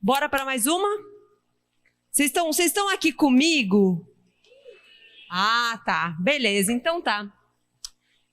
Bora para mais uma? Vocês estão aqui comigo? Ah, tá. Beleza, então tá.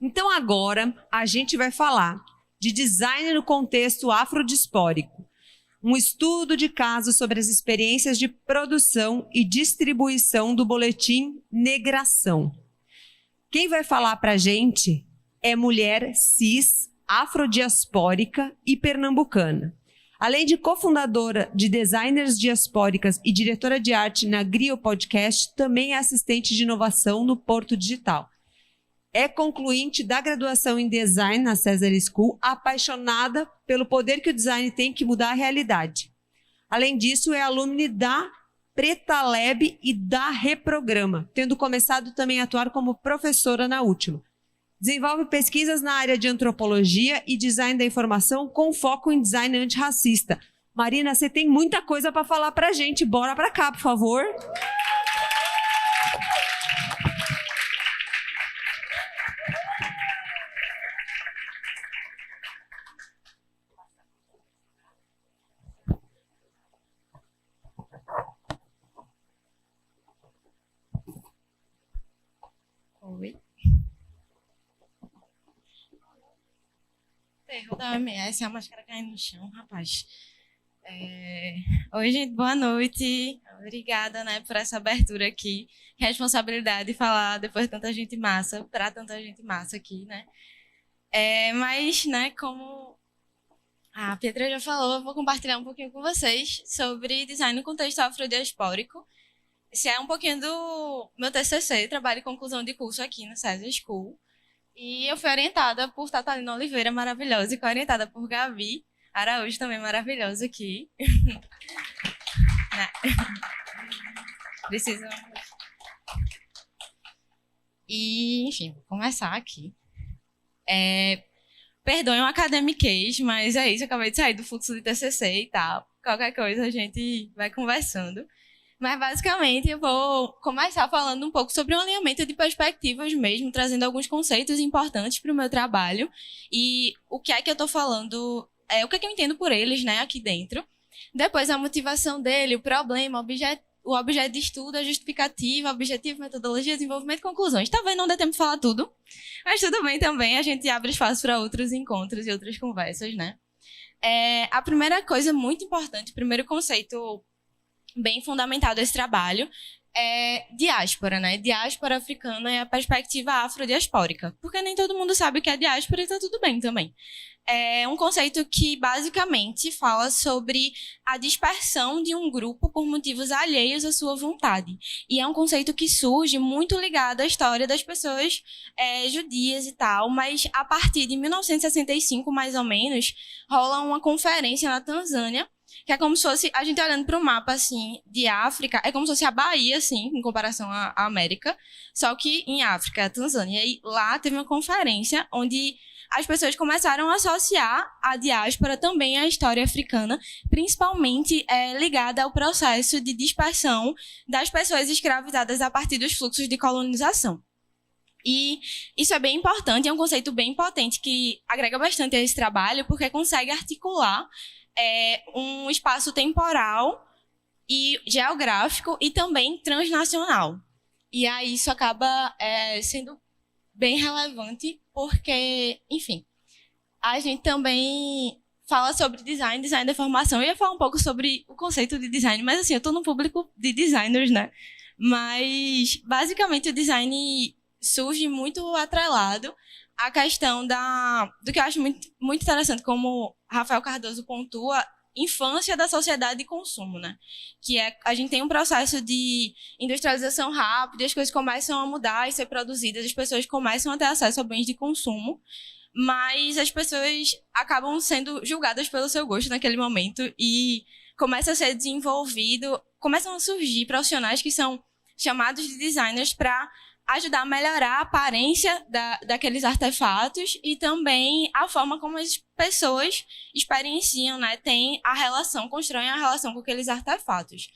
Então agora a gente vai falar de design no contexto afrodispórico. Um estudo de caso sobre as experiências de produção e distribuição do boletim Negração. Quem vai falar para a gente é mulher cis, afrodiaspórica e pernambucana. Além de cofundadora de Designers Diaspóricas e diretora de arte na Grio Podcast, também é assistente de inovação no Porto Digital. É concluinte da graduação em design na César School, apaixonada pelo poder que o design tem que mudar a realidade. Além disso, é alumne da Preta Lab e da Reprograma, tendo começado também a atuar como professora na última. Desenvolve pesquisas na área de antropologia e design da informação com foco em design antirracista. Marina, você tem muita coisa para falar para a gente. Bora para cá, por favor. Oi. Erro da OMS, a máscara caindo no chão, rapaz. Oi, gente, boa noite. Obrigada, né, por essa abertura aqui. Responsabilidade de falar depois de tanta gente massa, para tanta gente massa aqui, né? Mas, né, como a Pietra já falou, eu vou compartilhar um pouquinho com vocês sobre design no contexto afrodiaspórico. Esse é um pouquinho do meu TCC, trabalho de conclusão de curso aqui na César School. E eu fui orientada por Tatalina Oliveira, maravilhosa, e orientada por Gabi Araújo, também maravilhosa aqui. Precisamos. E, enfim, vou começar aqui. Perdoem o academiquez, mas é isso, eu acabei de sair do fluxo de TCC e tal. Qualquer coisa a gente vai conversando. Mas, basicamente, eu vou começar falando um pouco sobre um alinhamento de perspectivas mesmo, trazendo alguns conceitos importantes para o meu trabalho. E o que é que eu estou falando, o que é que eu entendo por eles, né, aqui dentro. Depois, a motivação dele, o problema, o objeto de estudo, a justificativa, objetivo, metodologia, desenvolvimento e conclusões. Talvez não dê tempo de falar tudo, mas tudo bem também, a gente abre espaço para outros encontros e outras conversas, né. A primeira coisa muito importante, o primeiro conceito bem fundamentado esse trabalho é diáspora, né? Diáspora africana é a perspectiva afrodiaspórica, porque nem todo mundo sabe o que é diáspora e tá tudo bem também. É um conceito que basicamente fala sobre a dispersão de um grupo por motivos alheios à sua vontade. E é um conceito que surge muito ligado à história das pessoas judias e tal, mas a partir de 1965, mais ou menos, rola uma conferência na Tanzânia, que é como se fosse, a gente olhando para o mapa, assim, de África, é como se fosse a Bahia, assim, em comparação à América, só que em África, a Tanzânia. E lá teve uma conferência onde as pessoas começaram a associar a diáspora também à história africana, principalmente ligada ao processo de dispersão das pessoas escravizadas a partir dos fluxos de colonização. E isso é bem importante, é um conceito bem potente que agrega bastante a esse trabalho, porque consegue articular um espaço temporal e geográfico e também transnacional. E aí isso acaba sendo bem relevante porque, enfim, a gente também fala sobre design da formação. Eu ia falar um pouco sobre o conceito de design, mas assim, eu estou no público de designers, né? Mas, basicamente, o design surge muito atrelado à questão do que eu acho muito, muito interessante, como Rafael Cardoso pontua, infância da sociedade de consumo, né? Que a gente tem um processo de industrialização rápida, as coisas começam a mudar e ser produzidas, as pessoas começam a ter acesso a bens de consumo, mas as pessoas acabam sendo julgadas pelo seu gosto naquele momento e começa a ser desenvolvido, começam a surgir profissionais que são chamados de designers para ajudar a melhorar a aparência daqueles artefatos e também a forma como as pessoas experienciam, né, constroem a relação com aqueles artefatos.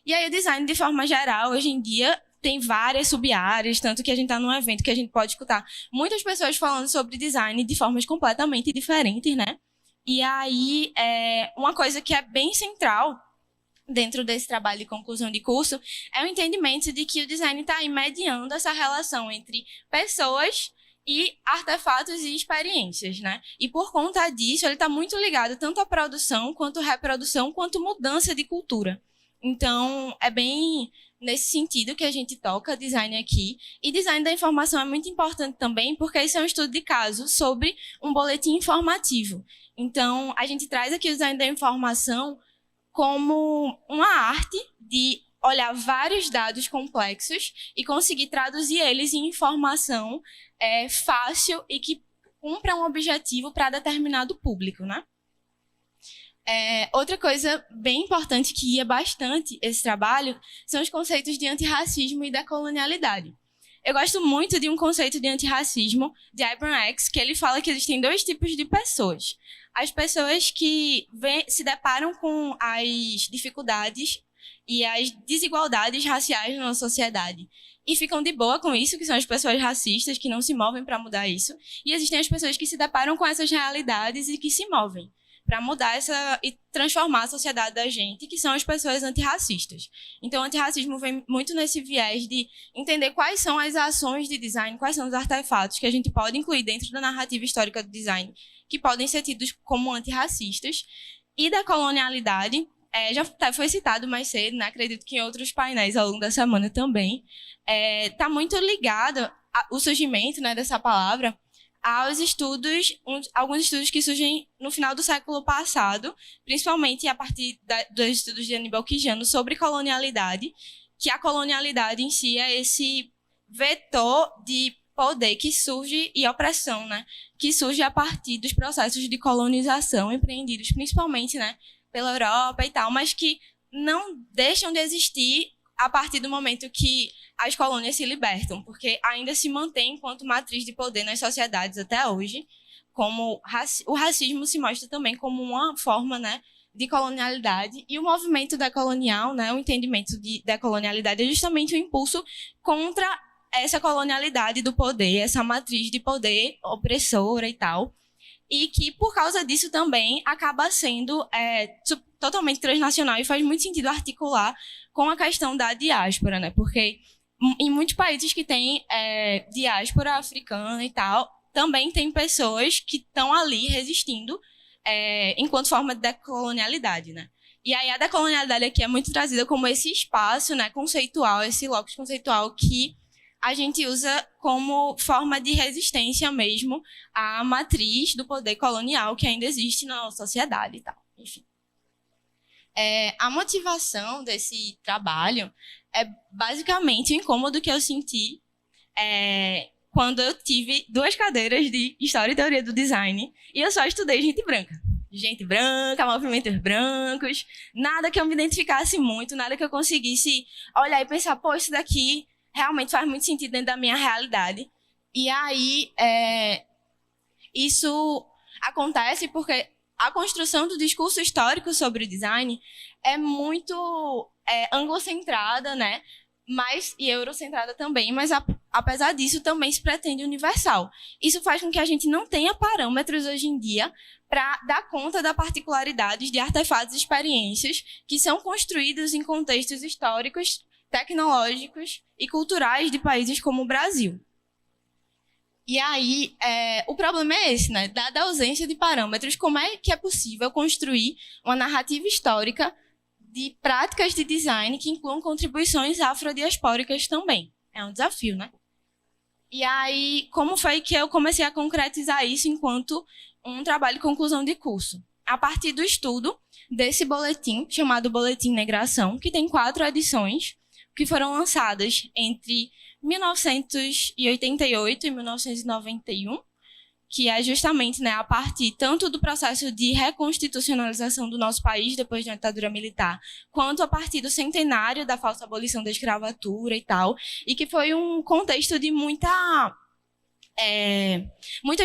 E aí o design, de forma geral, hoje em dia, tem várias sub-áreas, tanto que a gente está num evento que a gente pode escutar muitas pessoas falando sobre design de formas completamente diferentes, né? E aí, uma coisa que é bem central dentro desse trabalho de conclusão de curso, é o entendimento de que o design está aí mediando essa relação entre pessoas e artefatos e experiências, né? E por conta disso, ele está muito ligado tanto à produção, quanto reprodução, quanto mudança de cultura. Então, é bem nesse sentido que a gente toca design aqui. E design da informação é muito importante também, porque isso é um estudo de caso sobre um boletim informativo. Então, a gente traz aqui o design da informação como uma arte de olhar vários dados complexos e conseguir traduzir eles em informação fácil e que cumpra um objetivo para determinado público, né? Outra coisa bem importante que guia bastante esse trabalho são os conceitos de antirracismo e decolonialidade. Eu gosto muito de um conceito de antirracismo de Ibram X, que ele fala que existem 2 tipos de pessoas. As pessoas que se deparam com as dificuldades e as desigualdades raciais na nossa sociedade e ficam de boa com isso, que são as pessoas racistas que não se movem para mudar isso. E existem as pessoas que se deparam com essas realidades e que se movem para mudar e transformar a sociedade da gente, que são as pessoas antirracistas. Então, o antirracismo vem muito nesse viés de entender quais são as ações de design, quais são os artefatos que a gente pode incluir dentro da narrativa histórica do design, que podem ser tidos como antirracistas. E da colonialidade, já até foi citado mais cedo, né? Acredito que em outros painéis ao longo da semana também, está muito ligado o surgimento, né, dessa palavra aos estudos, alguns estudos que surgem no final do século passado, principalmente a partir dos estudos de Aníbal Quijano sobre colonialidade, que a colonialidade em si é esse vetor de poder que surge e opressão, né, que surge a partir dos processos de colonização empreendidos principalmente, né, pela Europa e tal, mas que não deixam de existir a partir do momento que as colônias se libertam, porque ainda se mantém enquanto matriz de poder nas sociedades até hoje, como o racismo se mostra também como uma forma, né, de colonialidade, e o movimento decolonial, né, o entendimento de decolonialidade é justamente o impulso contra essa colonialidade do poder, essa matriz de poder opressora e tal, e que, por causa disso, também acaba sendo totalmente transnacional e faz muito sentido articular com a questão da diáspora, né? Porque em muitos países que têm diáspora africana e tal, também tem pessoas que estão ali resistindo enquanto forma de decolonialidade, né? E aí a decolonialidade aqui é muito trazida como esse espaço, né, conceitual, esse locus conceitual que a gente usa como forma de resistência mesmo à matriz do poder colonial que ainda existe na nossa sociedade e tal. Enfim. A motivação desse trabalho é basicamente o incômodo que eu senti quando eu tive 2 cadeiras de História e Teoria do Design e eu só estudei gente branca. Gente branca, movimentos brancos, nada que eu me identificasse muito, nada que eu conseguisse olhar e pensar, pô, isso daqui realmente faz muito sentido dentro da minha realidade. E aí, isso acontece porque a construção do discurso histórico sobre o design é muito anglocentrada, né? E eurocentrada também, mas apesar disso também se pretende universal. Isso faz com que a gente não tenha parâmetros hoje em dia para dar conta das particularidades de artefatos e experiências que são construídos em contextos históricos, tecnológicos e culturais de países como o Brasil. E aí, o problema é esse, né? Dada a ausência de parâmetros, como é que é possível construir uma narrativa histórica de práticas de design que incluam contribuições afrodiaspóricas também? É um desafio, né? E aí, como foi que eu comecei a concretizar isso enquanto um trabalho de conclusão de curso? A partir do estudo desse boletim, chamado Boletim Negração, que tem 4 edições, que foram lançadas entre 1988 e 1991, que é justamente, né, a partir tanto do processo de reconstitucionalização do nosso país depois da ditadura militar, quanto a partir do centenário da falsa abolição da escravatura e tal, e que foi um contexto de muitas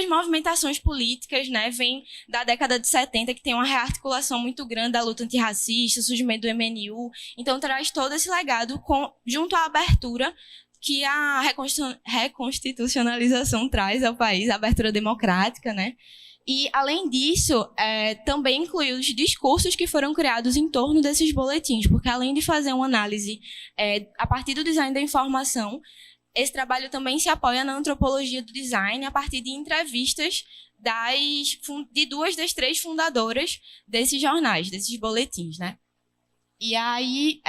movimentações políticas, né? Vem da década de 70, que tem uma rearticulação muito grande da luta antirracista, surgimento do MNU, então traz todo esse legado junto à abertura que a reconstitucionalização traz ao país, a abertura democrática, né? E, além disso, também incluiu os discursos que foram criados em torno desses boletins, porque além de fazer uma análise a partir do design da informação, esse trabalho também se apoia na antropologia do design a partir de entrevistas de 2 das 3 fundadoras desses jornais, desses boletins, né? E aí,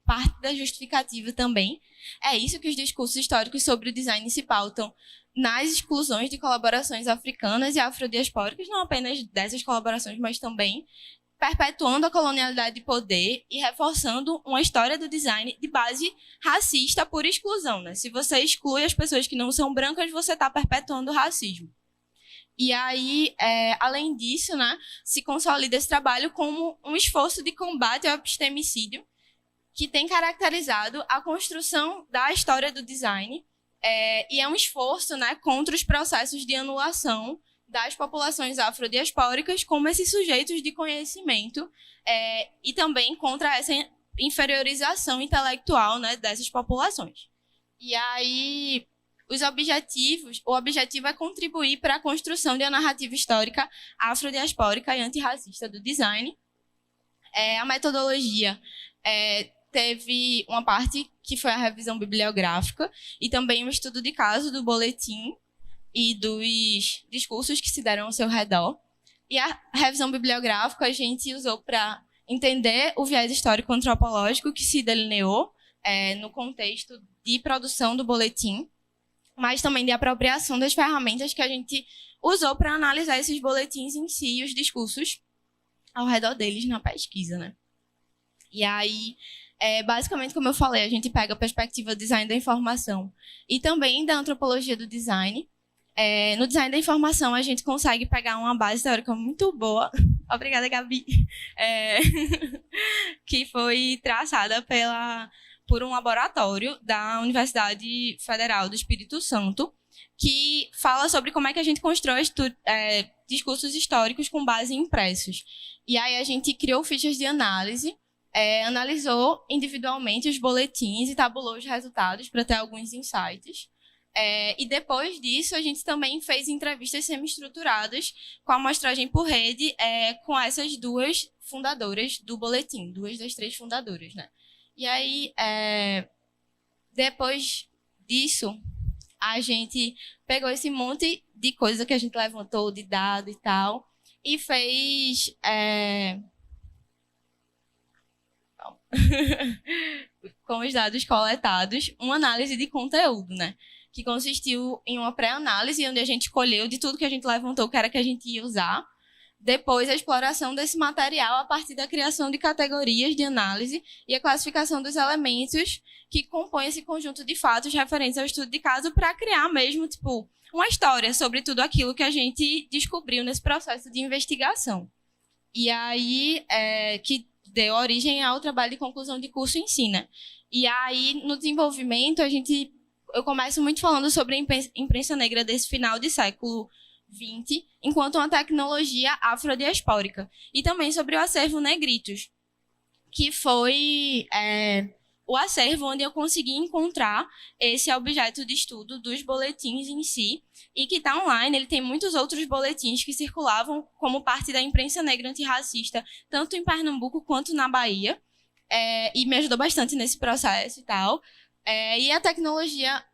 parte da justificativa também é isso, que os discursos históricos sobre o design se pautam nas exclusões de colaborações africanas e afrodiaspóricas, não apenas dessas colaborações, mas também perpetuando a colonialidade de poder e reforçando uma história do design de base racista por exclusão, né? Se você exclui as pessoas que não são brancas, você está perpetuando o racismo. E aí, além disso, né, se consolida esse trabalho como um esforço de combate ao epistemicídio, que tem caracterizado a construção da história do design, e é um esforço, né, contra os processos de anulação das populações afrodiaspóricas como esses sujeitos de conhecimento, e também contra essa inferiorização intelectual, né, dessas populações. E aí, o objetivo é contribuir para a construção de uma narrativa histórica afrodiaspórica e antirracista do design. A metodologia teve uma parte que foi a revisão bibliográfica e também um estudo de caso do boletim e dos discursos que se deram ao seu redor. E a revisão bibliográfica a gente usou para entender o viés histórico-antropológico que se delineou no contexto de produção do boletim, mas também de apropriação das ferramentas que a gente usou para analisar esses boletins em si e os discursos ao redor deles na pesquisa, né? E aí, basicamente, como eu falei, a gente pega a perspectiva do design da informação e também da antropologia do design. No design da informação, a gente consegue pegar uma base teórica muito boa. Obrigada, Gabi. Que foi traçada por um laboratório da Universidade Federal do Espírito Santo, que fala sobre como é que a gente constrói discursos históricos com base em impressos. E aí a gente criou fichas de análise, analisou individualmente os boletins e tabulou os resultados para ter alguns insights. E depois disso, a gente também fez entrevistas semi-estruturadas com a amostragem por rede com essas 2 fundadoras do boletim, 2 das 3 fundadoras, né? E aí, depois disso, a gente pegou esse monte de coisa que a gente levantou, de dado e tal, e fez... com os dados coletados, uma análise de conteúdo, né? Que consistiu em uma pré-análise, onde a gente escolheu de tudo que a gente levantou o que era que a gente ia usar. Depois, a exploração desse material a partir da criação de categorias de análise e a classificação dos elementos que compõem esse conjunto de fatos referentes ao estudo de caso para criar mesmo, tipo, uma história sobre tudo aquilo que a gente descobriu nesse processo de investigação. E aí, que deu origem ao trabalho de conclusão de curso em si, né? E aí, no desenvolvimento, eu começo muito falando sobre a imprensa negra desse final de século XX, enquanto uma tecnologia afrodiaspórica. E também sobre o acervo Negritos, que foi o acervo onde eu consegui encontrar esse objeto de estudo dos boletins em si, e que está online. Ele tem muitos outros boletins que circulavam como parte da imprensa negra antirracista, tanto em Pernambuco quanto na Bahia, e me ajudou bastante nesse processo e tal. E a tecnologia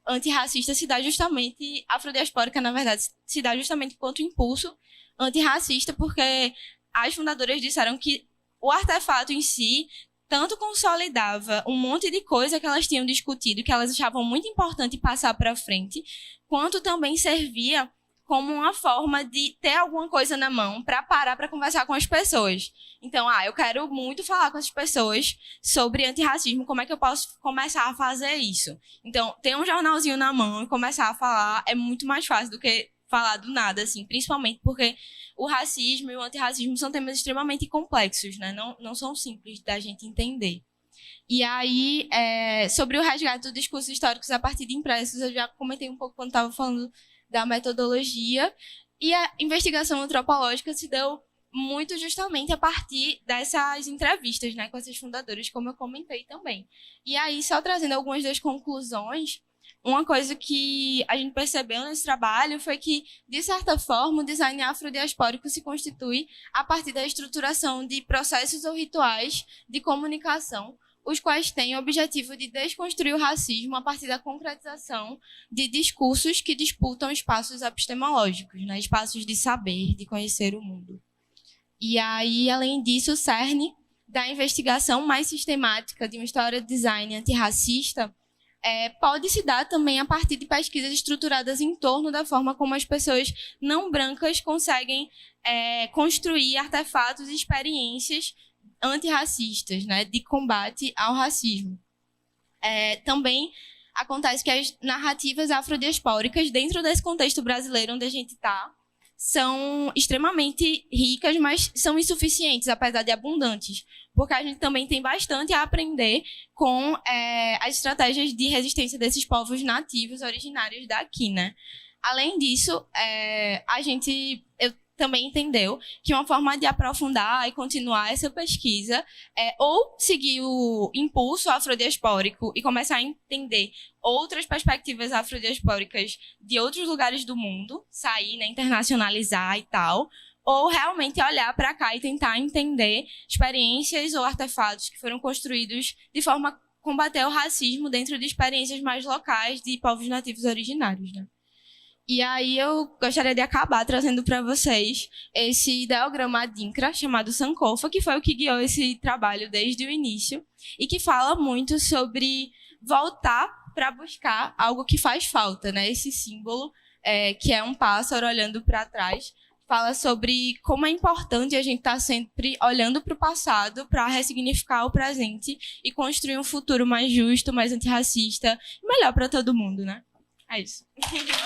antirracista se dá justamente, afrodiaspórica, na verdade, se dá justamente quanto impulso antirracista, porque as fundadoras disseram que o artefato em si tanto consolidava um monte de coisa que elas tinham discutido, que elas achavam muito importante passar para frente, quanto também servia como uma forma de ter alguma coisa na mão para parar para conversar com as pessoas. Então, eu quero muito falar com as pessoas sobre antirracismo, como é que eu posso começar a fazer isso? Então, ter um jornalzinho na mão e começar a falar é muito mais fácil do que falar do nada, assim, principalmente porque o racismo e o antirracismo são temas extremamente complexos, né? Não são simples da gente entender. E aí, sobre o resgate dos discursos históricos a partir de impressos, eu já comentei um pouco quando estava falando da metodologia, e a investigação antropológica se deu muito justamente a partir dessas entrevistas, né, com esses fundadores, como eu comentei também. E aí, só trazendo algumas das conclusões, uma coisa que a gente percebeu nesse trabalho foi que, de certa forma, o design afrodiaspórico se constitui a partir da estruturação de processos ou rituais de comunicação, os quais têm o objetivo de desconstruir o racismo a partir da concretização de discursos que disputam espaços epistemológicos, né? Espaços de saber, de conhecer o mundo. E aí, além disso, o cerne da investigação mais sistemática de uma história de design antirracista pode se dar também a partir de pesquisas estruturadas em torno da forma como as pessoas não brancas conseguem construir artefatos e experiências antirracistas, né, de combate ao racismo. Também acontece que as narrativas afrodiaspóricas, dentro desse contexto brasileiro onde a gente está, são extremamente ricas, mas são insuficientes, apesar de abundantes, porque a gente também tem bastante a aprender com as estratégias de resistência desses povos nativos originários daqui, né? Além disso, eu também entendeu que uma forma de aprofundar e continuar essa pesquisa é ou seguir o impulso afrodiaspórico e começar a entender outras perspectivas afrodiaspóricas de outros lugares do mundo, sair, né, internacionalizar e tal, ou realmente olhar para cá e tentar entender experiências ou artefatos que foram construídos de forma a combater o racismo dentro de experiências mais locais de povos nativos originários, né? E aí eu gostaria de acabar trazendo para vocês esse ideograma Adinkra, chamado Sankofa, que foi o que guiou esse trabalho desde o início, e que fala muito sobre voltar para buscar algo que faz falta, né? Esse símbolo, que é um pássaro olhando para trás, fala sobre como é importante a gente estar sempre olhando para o passado para ressignificar o presente e construir um futuro mais justo, mais antirracista e melhor para todo mundo, né? É isso. Obrigada.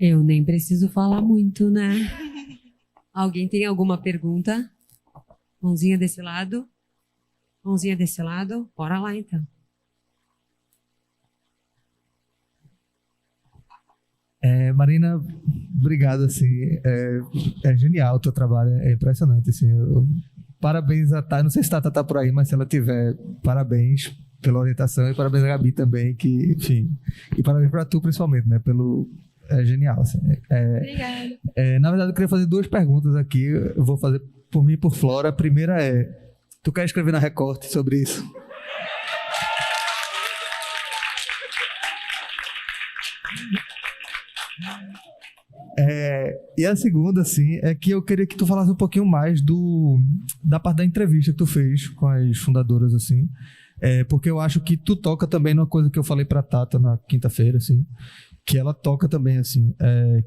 Eu nem preciso falar muito, né? Alguém tem alguma pergunta? Mãozinha desse lado? Mãozinha desse lado? Bora lá, então. Marina, obrigado, assim, é genial o teu trabalho, é impressionante, assim, parabéns a Thay, não sei se Tata tá por aí, mas se ela tiver, parabéns pela orientação e parabéns a Gabi também, que, enfim, e parabéns para tu principalmente, né, é genial, assim. Obrigada. Na verdade, eu queria fazer duas perguntas aqui, eu vou fazer por mim e por Flora. A primeira tu quer escrever na Recorte sobre isso? E a segunda, assim, é que eu queria que tu falasse um pouquinho mais da parte da entrevista que tu fez com as fundadoras, assim, porque eu acho que tu toca também numa coisa que eu falei pra Tata na quinta-feira, assim, que ela toca também, assim,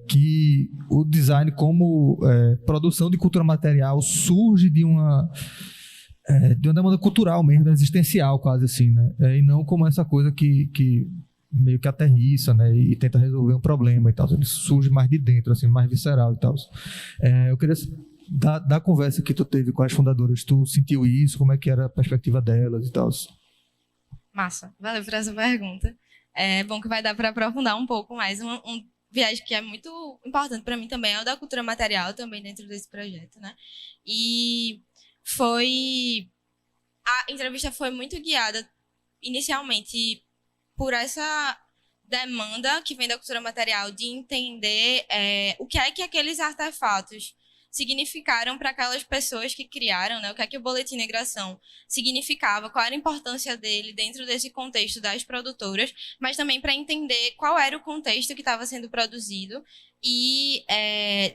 que o design como produção de cultura material surge de uma demanda cultural mesmo, existencial quase, assim, né? E não como essa coisa que meio que aterrissa, né, e tenta resolver um problema e tal. Ele surge mais de dentro, assim, mais visceral e tal. Eu queria, da conversa que tu teve com as fundadoras, tu sentiu isso? Como é que era a perspectiva delas e tal? Massa, valeu por essa pergunta. É bom que vai dar para aprofundar um pouco mais. Um viagem que é muito importante para mim também é o da cultura material, também dentro desse projeto, né? E a entrevista foi muito guiada inicialmente por essa demanda que vem da cultura material de entender o que é que aqueles artefatos significaram para aquelas pessoas que criaram, né? O que é que o Boletim Negração significava, qual era a importância dele dentro desse contexto das produtoras, mas também para entender qual era o contexto que estava sendo produzido e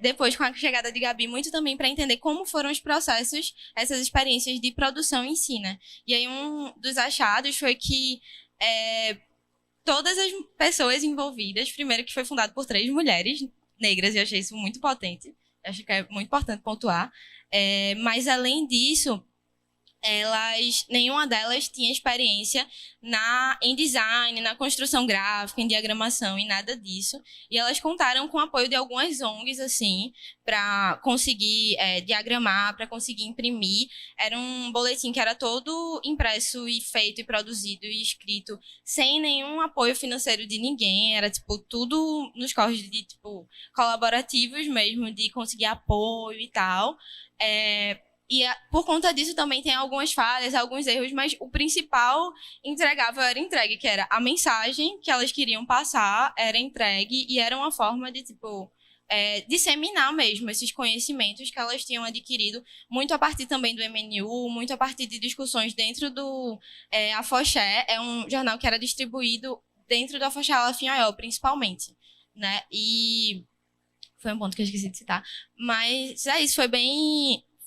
depois, com a chegada de Gabi, muito também para entender como foram os processos, essas experiências de produção em si, né? E aí um dos achados foi que todas as pessoas envolvidas, primeiro que foi fundado por 3 mulheres negras, e eu achei isso muito potente, acho que é muito importante pontuar, mas além disso, nenhuma delas tinha experiência em design, na construção gráfica, em diagramação e nada disso. E elas contaram com o apoio de algumas ONGs, assim, para conseguir diagramar, para conseguir imprimir. Era um boletim que era todo impresso e feito e produzido e escrito sem nenhum apoio financeiro de ninguém. Era, tipo, tudo nos corres de, tipo, colaborativos mesmo, de conseguir apoio e tal. Por conta disso também tem algumas falhas, alguns erros, mas o principal entregável era entregue, que era a mensagem que elas queriam passar, era entregue e era uma forma de, tipo, disseminar mesmo esses conhecimentos que elas tinham adquirido, muito a partir também do MNU, muito a partir de discussões dentro do Afoxé, é um jornal que era distribuído dentro do Afoxé Alafinhaiol, principalmente, né? E foi um ponto que eu esqueci de citar, mas isso,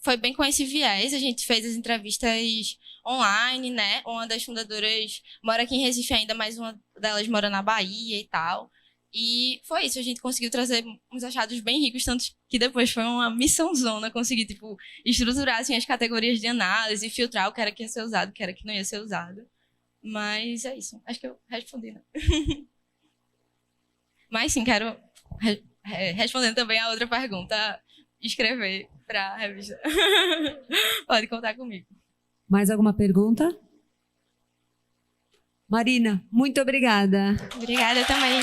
foi bem com esse viés. A gente fez as entrevistas online, né? Uma das fundadoras mora aqui em Recife ainda, mas uma delas mora na Bahia e tal. E foi isso, a gente conseguiu trazer uns achados bem ricos, tanto que depois foi uma missãozona conseguir, tipo, estruturar assim, as categorias de análise, filtrar o que era que ia ser usado, o que era que não ia ser usado. Mas é isso, acho que eu respondi, né? Mas sim, quero respondendo também a outra pergunta, escrever para a revista. Pode contar comigo. Mais alguma pergunta? Marina, muito obrigada. Obrigada também.